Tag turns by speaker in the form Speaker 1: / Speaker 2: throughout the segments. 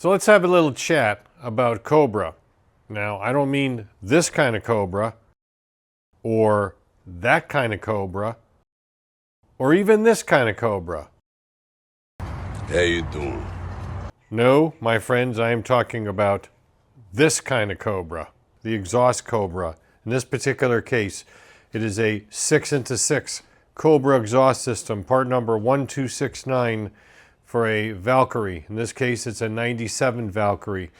Speaker 1: So let's have a little chat about Cobra. Now, I don't mean this kind of Cobra, or that kind of Cobra, or even this kind of Cobra.
Speaker 2: How you doing?
Speaker 1: No, my friends, I am talking about this kind of Cobra, the exhaust Cobra. In this particular case, it is a 6x6 Cobra exhaust system, part number 1269 for a Valkyrie. In this case, it's a 97 Valkyrie.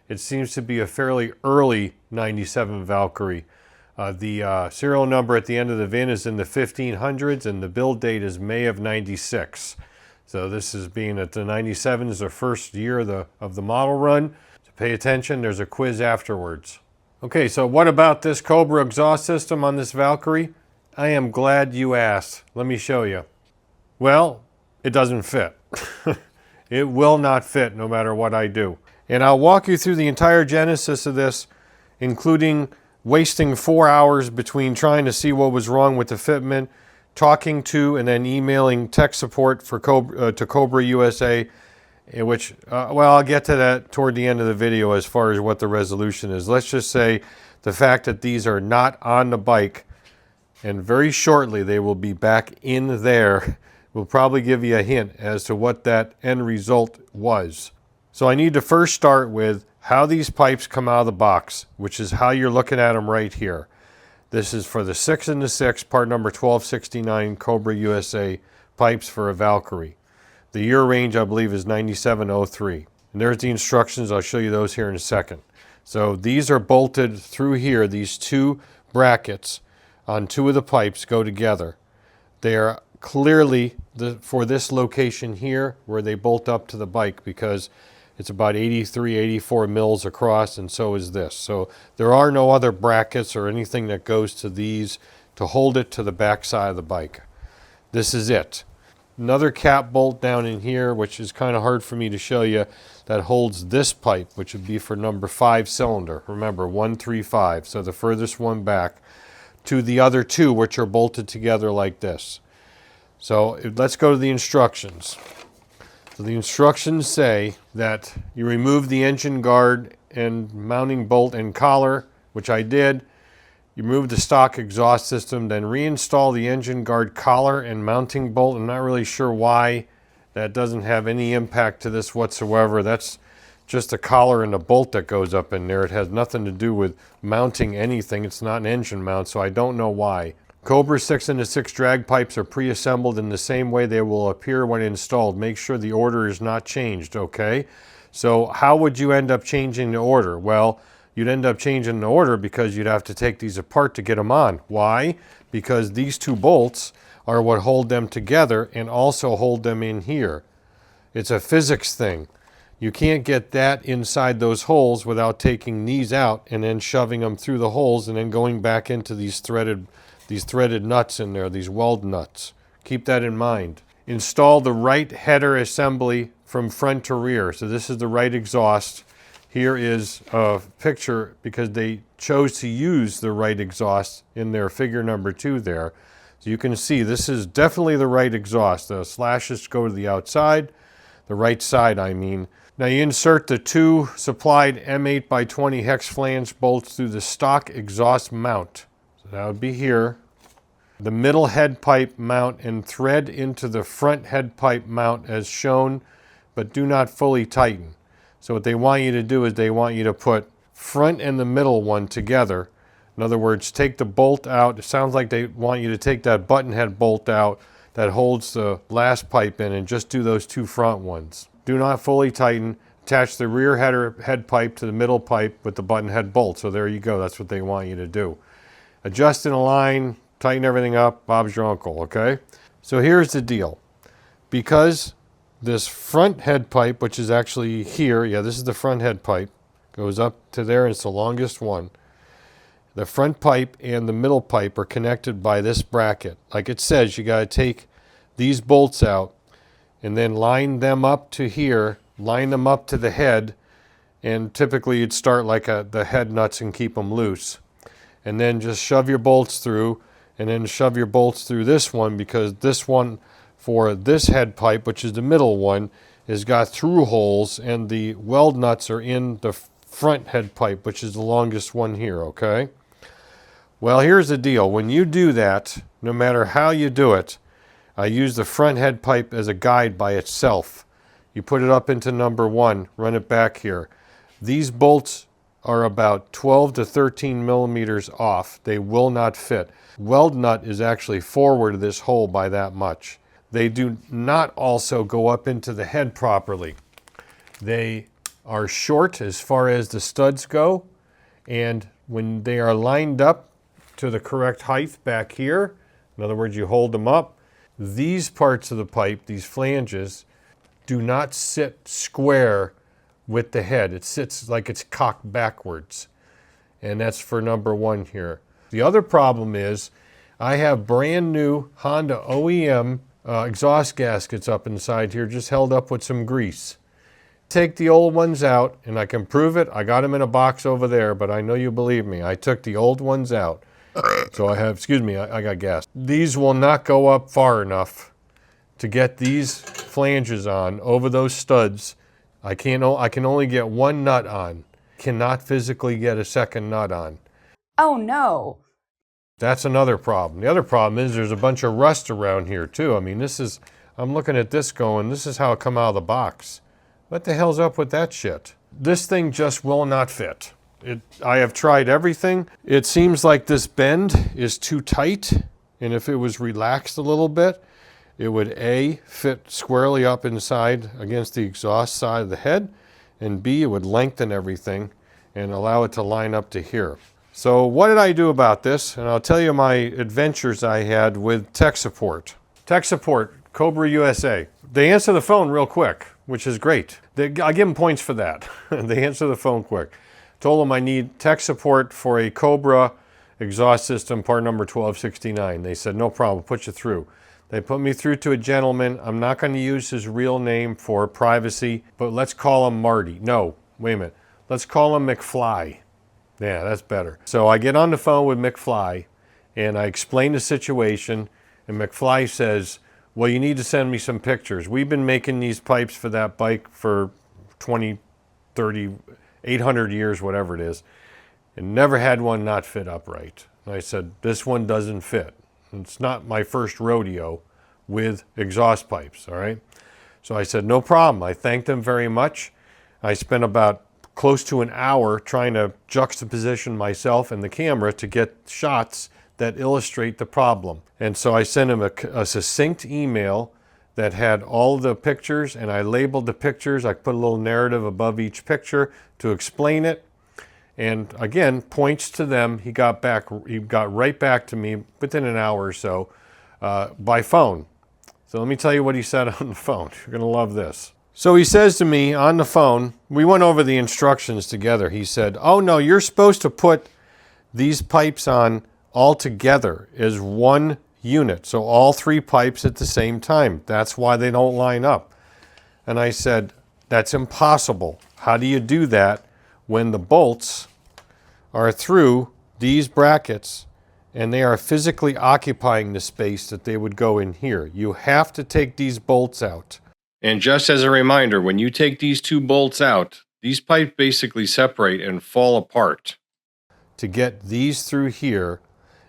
Speaker 1: It seems to be a fairly early 97 Valkyrie. The serial number at the end of the VIN is in the 1500s, and the build date is May of 96. So this is being at the 97 is the first year of the model run. So pay attention, there's a quiz afterwards. Okay, so what about this Cobra exhaust system on this Valkyrie? I am glad you asked. Let me show you. Well, it doesn't fit. It will not fit no matter what I do. And I'll walk you through the entire genesis of this, including wasting 4 hours between trying to see what was wrong with the fitment, talking to and then emailing tech support for to Cobra USA, in which, well, I'll get to that toward the end of the video as far as what the resolution is. Let's just say the fact that these are not on the bike, and very shortly they will be back in there, will probably give you a hint as to what that end result was. So I need to first start with how these pipes come out of the box, which is how you're looking at them right here. This is for the 6x6, part number 1269 Cobra USA pipes for a Valkyrie. The year range, I believe, is 9703. And there's the instructions. I'll show you those here in a second. So these are bolted through here. These two brackets on two of the pipes go together. They are clearly for this location here where they bolt up to the bike, because it's about 83, 84 mils across, and so is this. So there are no other brackets or anything that goes to these to hold it to the back side of the bike. This is it. Another cap bolt down in here, which is kind of hard for me to show you, that holds this pipe, which would be for number 5 cylinder. Remember, 135, so the furthest one back, to the other two, which are bolted together like this. So let's go to the instructions. So the instructions say that you remove the engine guard and mounting bolt and collar, which I did. You remove the stock exhaust system, then reinstall the engine guard collar and mounting bolt. I'm not really sure why that doesn't have any impact to this whatsoever. That's just a collar and a bolt that goes up in there. It has nothing to do with mounting anything. It's not an engine mount, so I don't know why. Cobra 6x6 drag pipes are pre-assembled in the same way they will appear when installed. Make sure the order is not changed, okay? So how would you end up changing the order? Well, you'd end up changing the order because you'd have to take these apart to get them on. Why? Because these two bolts are what hold them together and also hold them in here. It's a physics thing. You can't get that inside those holes without taking these out and then shoving them through the holes and then going back into these threaded nuts in there, these weld nuts. Keep that in mind. Install the right header assembly from front to rear. So this is the right exhaust. Here is a picture because they chose to use the right exhaust in their figure number 2 there. So you can see this is definitely the right exhaust. The slashes go to the outside, the right side I mean. Now you insert the two supplied M8 by 20 hex flange bolts through the stock exhaust mount. So that would be here. The middle head pipe mount and thread into the front head pipe mount as shown, but do not fully tighten. So what they want you to do is they want you to put front and the middle one together. In other words, take the bolt out. It sounds like they want you to take that button head bolt out that holds the last pipe in and just do those two front ones. Do not fully tighten. Attach the rear head pipe to the middle pipe with the button head bolt. So there you go. That's what they want you to do. Adjust in a line, tighten everything up, Bob's your uncle, okay? So here's the deal. Because this front head pipe, which is actually here, yeah, this is the front head pipe, goes up to there, and it's the longest one. The front pipe and the middle pipe are connected by this bracket. Like it says, you got to take these bolts out and then line them up to here, line them up to the head, and typically you'd start like the head nuts and keep them loose. And then just shove your bolts through, and then shove your bolts through this one, because this one for this head pipe, which is the middle one, has got through holes, and the weld nuts are in the front head pipe, which is the longest one here, okay? Well, here's the deal. When you do that, no matter how you do it, I use the front head pipe as a guide by itself. You put it up into number 1, run it back here. These bolts are about 12 to 13 millimeters off. They will not fit. Weld nut is actually forward of this hole by that much. They do not also go up into the head properly. They are short as far as the studs go, and when they are lined up to the correct height back here, in other words, you hold them up, these parts of the pipe, these flanges, do not sit square with the head. It sits like it's cocked backwards. And that's for number 1 here. The other problem is I have brand new Honda OEM exhaust gaskets up inside here, just held up with some grease. Take the old ones out, and I can prove it. I got them in a box over there, but I know you believe me. I took the old ones out. So I have, excuse me, I got gas. These will not go up far enough to get these flanges on over those studs. I can only get one nut on. Cannot physically get a second nut on.
Speaker 3: Oh no.
Speaker 1: That's another problem. The other problem is there's a bunch of rust around here too. I mean, I'm looking at this going, this is how it come out of the box. What the hell's up with that shit? This thing just will not fit. I have tried everything. It seems like this bend is too tight, and if it was relaxed a little bit, it would A, fit squarely up inside against the exhaust side of the head, and B, it would lengthen everything and allow it to line up to here. So what did I do about this? And I'll tell you my adventures I had with tech support. Tech support, Cobra USA. They answer the phone real quick, which is great. I give them points for that. They answer the phone quick. Told them I need tech support for a Cobra exhaust system, part number 1269. They said, no problem, put you through. They put me through to a gentleman. I'm not going to use his real name for privacy, but let's call him Marty. No, wait a minute. Let's call him McFly. Yeah, that's better. So I get on the phone with McFly, and I explain the situation, and McFly says, well, you need to send me some pictures. We've been making these pipes for that bike for 20, 30, 800 years, whatever it is, and never had one not fit upright. And I said, this one doesn't fit. It's not my first rodeo with exhaust pipes, all right? So I said, no problem. I thanked them very much. I spent about close to an hour trying to juxtaposition myself and the camera to get shots that illustrate the problem. And so I sent him a succinct email that had all the pictures, and I labeled the pictures. I put a little narrative above each picture to explain it. And again, points to them. He got right back to me within an hour or so by phone. So let me tell you what he said on the phone. You're gonna love this. So he says to me on the phone, we went over the instructions together. He said, oh no, you're supposed to put these pipes on all together as one unit. So all 3 pipes at the same time. That's why they don't line up. And I said, that's impossible. How do you do that when the bolts are through these brackets and they are physically occupying the space that they would go in here? You have to take these bolts out. And just as a reminder, when you take these 2 bolts out, these pipes basically separate and fall apart. To get these through here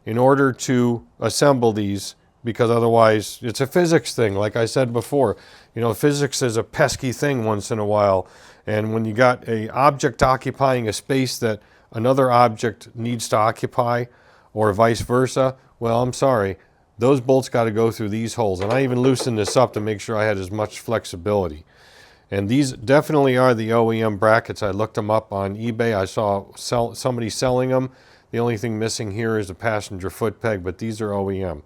Speaker 1: in order to assemble these, because otherwise it's a physics thing. Like I said before, you know, physics is a pesky thing once in a while. And when you got an object occupying a space that another object needs to occupy, or vice versa, well, I'm sorry, those bolts got to go through these holes. And I even loosened this up to make sure I had as much flexibility. And these definitely are the OEM brackets. I looked them up on eBay. I saw somebody selling them. The only thing missing here is a passenger foot peg, but these are OEM.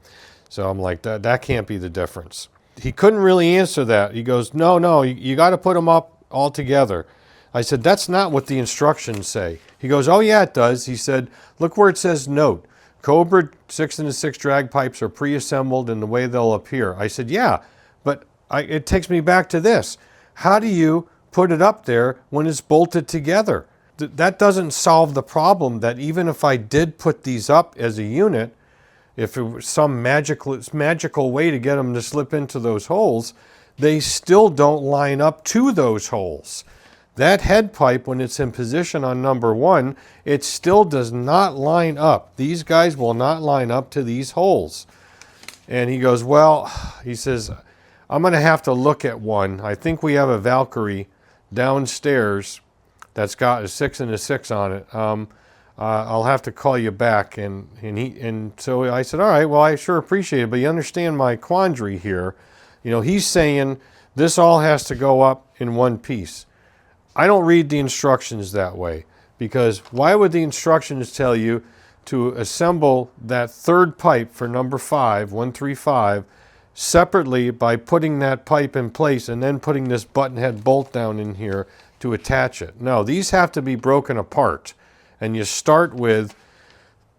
Speaker 1: So I'm like, that can't be the difference. He couldn't really answer that. He goes, no, you got to put them up all together. I said, that's not what the instructions say. He goes, oh yeah, it does. He said, look where it says note. Cobra 6-in-6 drag pipes are pre-assembled in the way they'll appear. I said, yeah, but it takes me back to this. How do you put it up there when it's bolted together? That doesn't solve the problem that even if I did put these up as a unit, if it was some magical way to get them to slip into those holes, they still don't line up to those holes. That head pipe, when it's in position on number 1, it still does not line up. These guys will not line up to these holes. And he goes, well, he says, I'm going to have to look at one. I think we have a Valkyrie downstairs that's got a 6 and a 6 on it. I'll have to call you back. And so I said, all right, well, I sure appreciate it, but you understand my quandary here. You know, he's saying this all has to go up in one piece. I don't read the instructions that way, because why would the instructions tell you to assemble that third pipe for number 5, 135, separately by putting that pipe in place and then putting this button head bolt down in here to attach it? No, these have to be broken apart. And you start with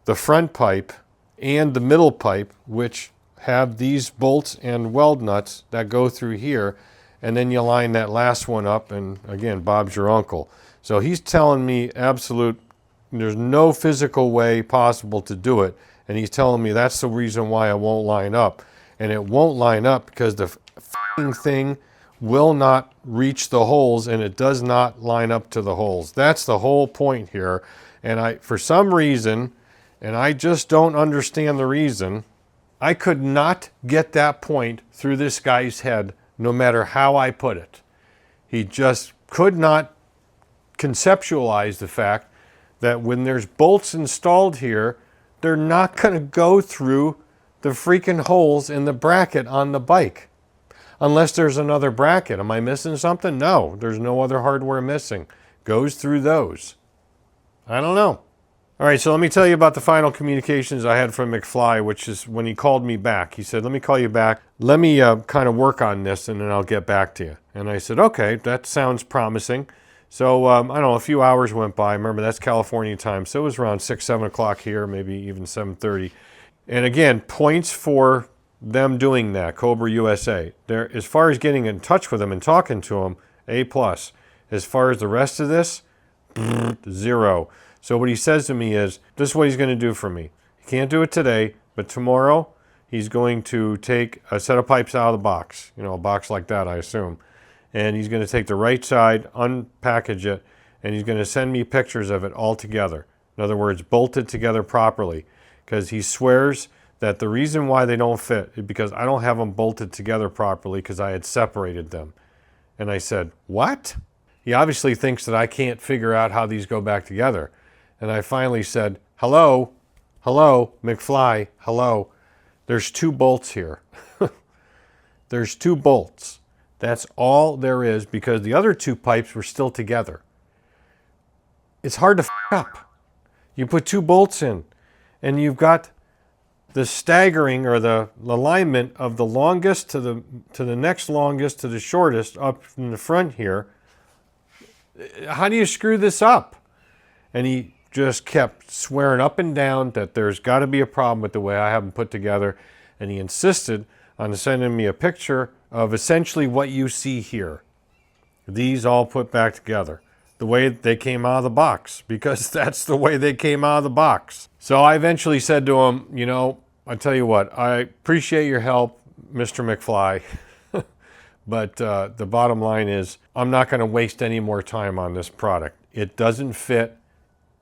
Speaker 1: the front pipe and the middle pipe, which have these bolts and weld nuts that go through here. And then you line that last one up, and again, Bob's your uncle. So he's telling me there's no physical way possible to do it. And he's telling me that's the reason why it won't line up. And it won't line up because the thing will not reach the holes, and it does not line up to the holes. That's the whole point here. And for some reason, and I just don't understand the reason, I could not get that point through this guy's head no matter how I put it. He just could not conceptualize the fact that when there's bolts installed here, they're not going to go through the freaking holes in the bracket on the bike. Unless there's another bracket. Am I missing something? No, there's no other hardware missing. Goes through those. I don't know. All right, so let me tell you about the final communications I had from McFly, which is when he called me back. He said, let me call you back. Let me kind of work on this, and then I'll get back to you. And I said, okay, that sounds promising. So, I don't know, a few hours went by. Remember, that's California time. So it was around 6, 7 o'clock here, maybe even 7:30. And again, points for them doing that, Cobra USA. As far as getting in touch with them and talking to them, A+. As far as the rest of this, 0. So what he says to me is, this is what he's going to do for me. He can't do it today, but tomorrow he's going to take a set of pipes out of the box. You know, a box like that, I assume. And he's going to take the right side, unpackage it, and he's going to send me pictures of it all together. In other words, bolted together properly. Because he swears that the reason why they don't fit is because I don't have them bolted together properly because I had separated them. And I said, what? He obviously thinks that I can't figure out how these go back together. And I finally said, hello, McFly, hello. There's 2 bolts here. There's 2 bolts. That's all there is, because the other 2 pipes were still together. It's hard to f up. You put 2 bolts in, and you've got the staggering or the alignment of the longest to the next longest to the shortest up in the front here. How do you screw this up? And he just kept swearing up and down that there's got to be a problem with the way I have them put together. And he insisted on sending me a picture of essentially what you see here. These all put back together. The way they came out of the box, because that's the way they came out of the box. So I eventually said to him, you know, I tell you what, I appreciate your help, Mr. McFly. But the bottom line is, I'm not going to waste any more time on this product. It doesn't fit.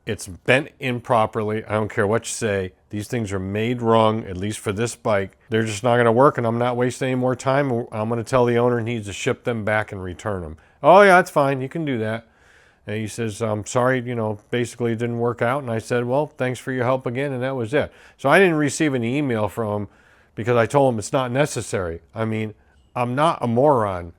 Speaker 1: It's bent improperly. I don't care what you say. These things are made wrong, at least for this bike. They're just not going to work, and I'm not wasting any more time. I'm going to tell the owner he needs to ship them back and return them. Oh, yeah, that's fine. You can do that. And he says, I'm sorry, you know, basically it didn't work out. And I said, well, thanks for your help again, and that was it. So I didn't receive any email from him because I told him it's not necessary. I mean, I'm not a moron.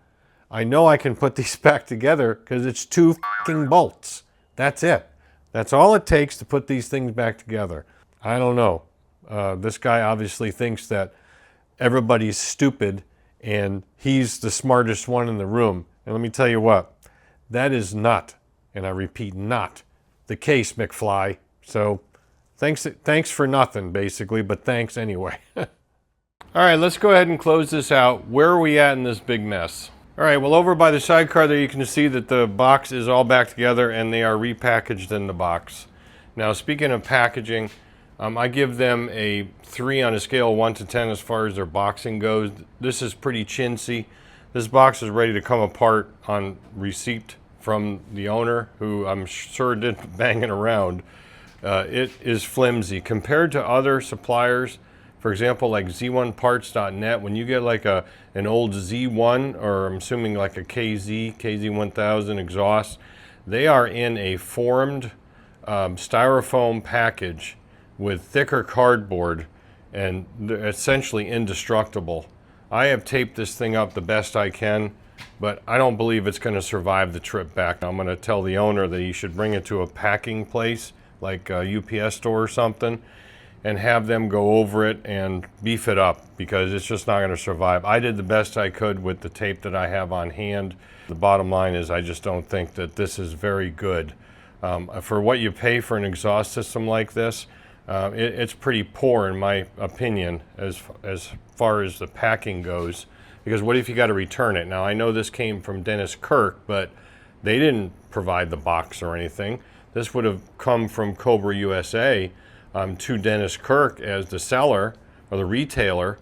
Speaker 1: I know I can put these back together because it's 2 fucking bolts. That's it. That's all it takes to put these things back together. I don't know. This guy obviously thinks that everybody's stupid and he's the smartest one in the room. And let me tell you what, that is not, and I repeat, not the case, McFly. So thanks for nothing, basically, but thanks anyway. All right, let's go ahead and close this out. Where are we at in this big mess? All right, well, over by the sidecar there, you can see that the box is all back together and they are repackaged in the box. Now, speaking of packaging, I give them a 3 on a scale of 1 to 10 as far as their boxing goes. This is pretty chintzy. This box is ready to come apart on receipt from the owner, who I'm sure did banging around. It is flimsy compared to other suppliers. For example, like Z1parts.net, when you get like an old Z1, or I'm assuming like a KZ1000 exhaust, they are in a formed styrofoam package with thicker cardboard, and they're essentially indestructible. I have taped this thing up the best I can, but I don't believe it's going to survive the trip back. I'm going to tell the owner that he should bring it to a packing place, like a UPS store or something, and have them go over it and beef it up, because it's just not going to survive. I did the best I could with the tape that I have on hand. The bottom line is I just don't think that this is very good. For what you pay for an exhaust system like this, it's pretty poor in my opinion as far as the packing goes, because what if you got to return it? Now I know this came from Dennis Kirk, but they didn't provide the box or anything. This would have come from Cobra USA to Dennis Kirk as the seller or the retailer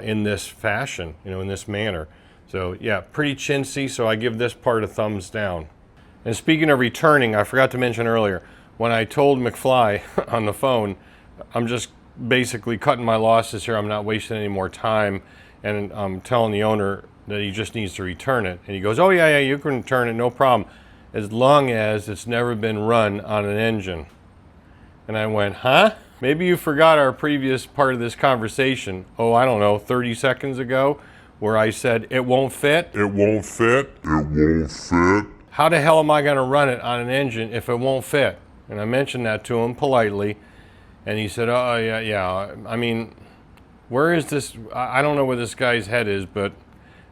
Speaker 1: in this fashion, in this manner. So yeah, pretty chintzy, so I give this part a thumbs down. And speaking of returning, I forgot to mention earlier, when I told McFly on the phone, I'm just basically cutting my losses here, I'm not wasting any more time, and I'm telling the owner that he just needs to return it. And he goes, oh yeah, you can return it, no problem, as long as it's never been run on an engine. And I went, huh? Maybe you forgot our previous part of this conversation, I don't know, 30 seconds ago, where I said, it won't fit?
Speaker 2: It won't fit. It won't fit.
Speaker 1: How the hell am I going to run it on an engine if it won't fit? And I mentioned that to him politely, and he said, oh, yeah. I mean, where is this? I don't know where this guy's head is, but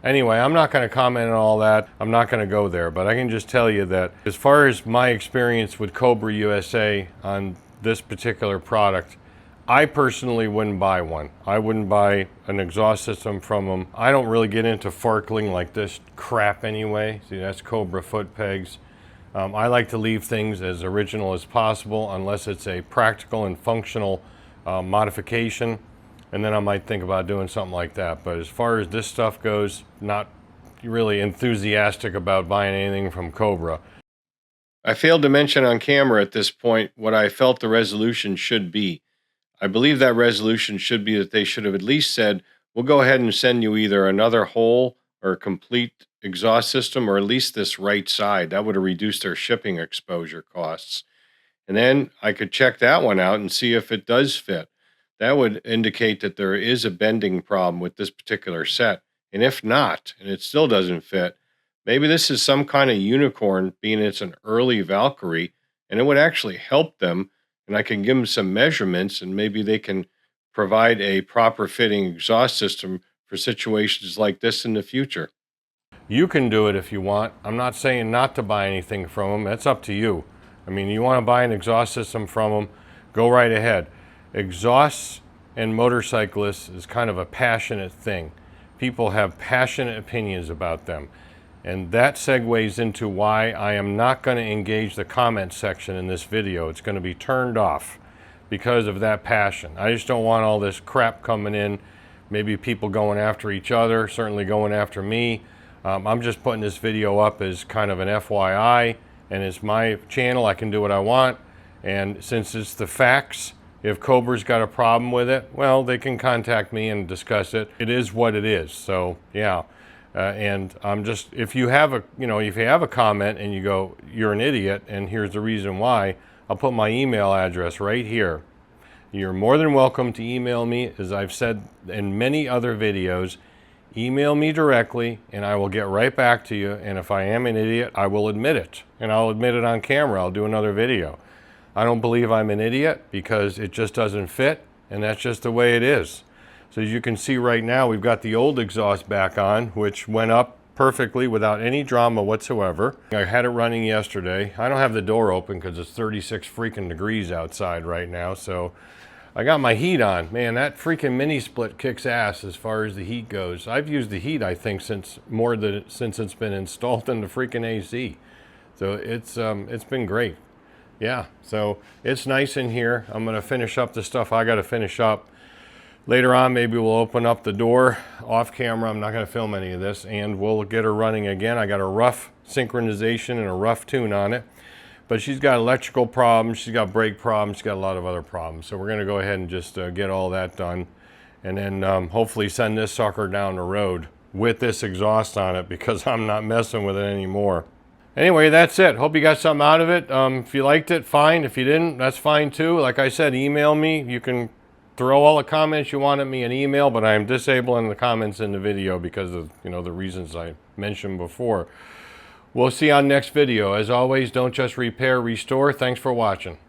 Speaker 1: anyway, I'm not going to comment on all that. I'm not going to go there, but I can just tell you that as far as my experience with Cobra USA on this particular product, I personally wouldn't buy one. I wouldn't buy an exhaust system from them. I don't really get into farkling like this crap anyway. See, that's Cobra foot pegs. I like to leave things as original as possible unless it's a practical and functional modification, and then I might think about doing something like that. But as far as this stuff goes, not really enthusiastic about buying anything from Cobra. I failed to mention on camera at this point what I felt the resolution should be. I believe that resolution should be that they should have at least said, we'll go ahead and send you either another whole or complete exhaust system, or at least this right side. That would have reduced their shipping exposure costs. And then I could check that one out and see if it does fit. That would indicate that there is a bending problem with this particular set. And if not, and it still doesn't fit, maybe this is some kind of unicorn, being it's an early Valkyrie, and it would actually help them, and I can give them some measurements, and maybe they can provide a proper fitting exhaust system for situations like this in the future. You can do it if you want. I'm not saying not to buy anything from them. That's up to you. I mean, you want to buy an exhaust system from them, go right ahead. Exhausts and motorcyclists is kind of a passionate thing. People have passionate opinions about them. And that segues into why I am not going to engage the comment section in this video. It's going to be turned off because of that passion. I just don't want all this crap coming in. Maybe people going after each other, certainly going after me. I'm just putting this video up as kind of an FYI, and it's my channel. I can do what I want. And since it's the facts, if Cobra's got a problem with it, well, they can contact me and discuss it. It is what it is. So yeah. And I'm just, if you have a comment and you go, you're an idiot, and here's the reason why, I'll put my email address right here. You're more than welcome to email me, as I've said in many other videos. Email me directly, and I will get right back to you. And if I am an idiot, I will admit it, and I'll admit it on camera. I'll do another video. I don't believe I'm an idiot because it just doesn't fit, and that's just the way it is. So as you can see right now, we've got the old exhaust back on, which went up perfectly without any drama whatsoever. I had it running yesterday. I don't have the door open because it's 36 freaking degrees outside right now, so I got my heat on. Man, that freaking mini split kicks ass as far as the heat goes. I've used the heat, I think, since it's been installed in the freaking AC. So it's been great. Yeah, so it's nice in here. I'm gonna finish up the stuff I gotta finish up. Later on, maybe we'll open up the door off camera. I'm not going to film any of this, and we'll get her running again. I got a rough synchronization and a rough tune on it, but she's got electrical problems, she's got brake problems, she's got a lot of other problems. So we're going to go ahead and just get all that done, and then hopefully send this sucker down the road with this exhaust on it, because I'm not messing with it anymore. Anyway, that's it. Hope you got something out of it. If you liked it, fine. If you didn't, that's fine too. Like I said, email me. You can throw all the comments you want at me in email, but I'm disabling the comments in the video because of, you know, the reasons I mentioned before. We'll see you on next video. As always, don't just repair, restore. Thanks for watching.